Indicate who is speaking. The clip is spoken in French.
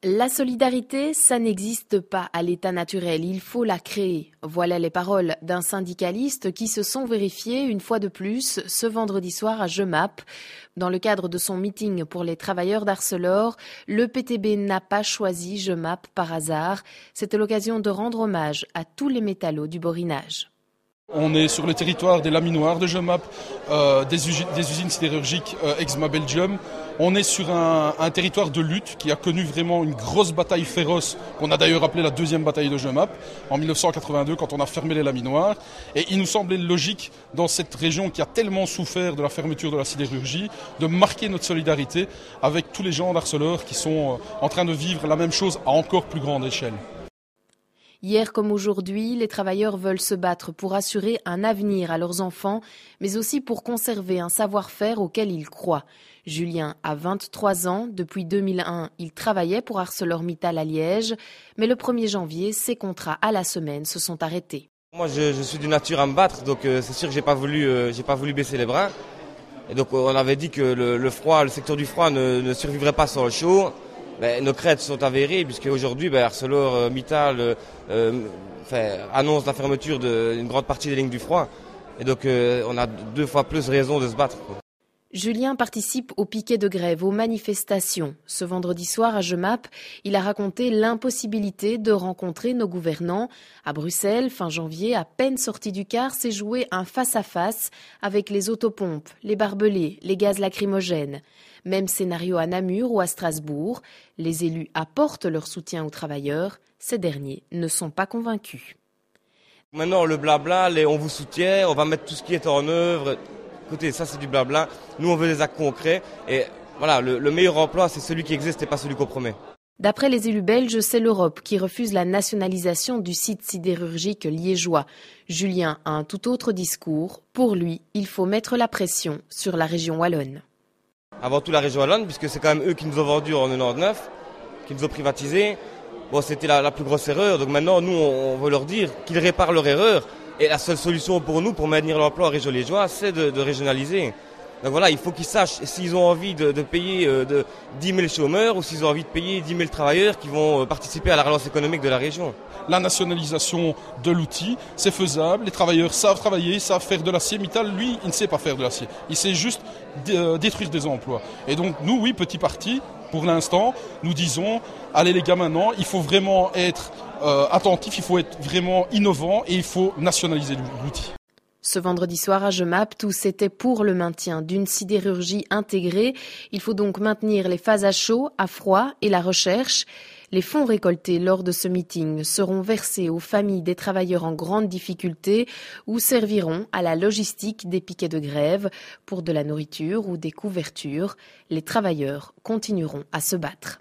Speaker 1: La solidarité, ça n'existe pas à l'état naturel, il faut la créer. Voilà les paroles d'un syndicaliste qui se sont vérifiées une fois de plus ce vendredi soir à Jemap. Dans le cadre de son meeting pour les travailleurs d'Arcelor, le PTB n'a pas choisi Jemap par hasard. C'était l'occasion de rendre hommage à tous les métallos du Borinage.
Speaker 2: On est sur le territoire des laminoirs de Jemap, des usines sidérurgiques Exma Belgium. On est sur un territoire de lutte qui a connu vraiment une grosse bataille féroce, qu'on a d'ailleurs appelée la deuxième bataille de Jemap, en 1982 quand on a fermé les laminoirs. Et il nous semblait logique, dans cette région qui a tellement souffert de la fermeture de la sidérurgie, de marquer notre solidarité avec tous les gens d'Arcelor qui sont en train de vivre la même chose à encore plus grande échelle.
Speaker 1: Hier comme aujourd'hui, les travailleurs veulent se battre pour assurer un avenir à leurs enfants, mais aussi pour conserver un savoir-faire auquel ils croient. Julien a 23 ans. Depuis 2001, il travaillait pour ArcelorMittal à Liège. Mais le 1er janvier, ses contrats à la semaine se sont arrêtés.
Speaker 3: Moi, je suis d'une nature à me battre, donc c'est sûr que j'ai pas voulu baisser les bras. Et donc on avait dit que le secteur du froid ne survivrait pas sans le chaud. Nos craintes sont avérées puisque aujourd'hui ArcelorMittal annonce la fermeture d'une grande partie des lignes du froid. Et donc on a 2 fois plus raison de se battre.
Speaker 1: Julien participe au piquet de grève, aux manifestations. Ce vendredi soir à Jemap, il a raconté l'impossibilité de rencontrer nos gouvernants. À Bruxelles, fin janvier, à peine sorti du car, s'est joué un face-à-face avec les autopompes, les barbelés, les gaz lacrymogènes. Même scénario à Namur ou à Strasbourg. Les élus apportent leur soutien aux travailleurs. Ces derniers ne sont pas convaincus.
Speaker 3: Maintenant, le blabla, on vous soutient, on va mettre tout ce qui est en œuvre. Écoutez, ça c'est du blabla. Nous, on veut des actes concrets. Et voilà, le meilleur emploi, c'est celui qui existe et pas celui qu'on promet.
Speaker 1: D'après les élus belges, c'est l'Europe qui refuse la nationalisation du site sidérurgique liégeois. Julien a un tout autre discours. Pour lui, il faut mettre la pression sur la région wallonne.
Speaker 3: Avant tout la région wallonne, puisque c'est quand même eux qui nous ont vendu en 99, qui nous ont privatisé. Bon, c'était la plus grosse erreur. Donc maintenant, nous, on veut leur dire qu'ils réparent leur erreur. Et la seule solution pour nous, pour maintenir l'emploi en région liégeoise, c'est de régionaliser. Donc voilà, il faut qu'ils sachent s'ils ont envie de payer 10 000 chômeurs ou s'ils ont envie de payer 10 000 travailleurs qui vont participer à la relance économique de la région.
Speaker 2: La nationalisation de l'outil, c'est faisable. Les travailleurs savent travailler, savent faire de l'acier. Mittal, lui, il ne sait pas faire de l'acier. Il sait juste détruire des emplois. Et donc, nous, oui, petit parti, pour l'instant, nous disons, allez les gars, maintenant, il faut vraiment être attentif, il faut être vraiment innovant et il faut nationaliser l'outil.
Speaker 1: Ce vendredi soir à Jemap, tous étaient pour le maintien d'une sidérurgie intégrée. Il faut donc maintenir les phases à chaud, à froid et la recherche. Les fonds récoltés lors de ce meeting seront versés aux familles des travailleurs en grande difficulté ou serviront à la logistique des piquets de grève pour de la nourriture ou des couvertures. Les travailleurs continueront à se battre.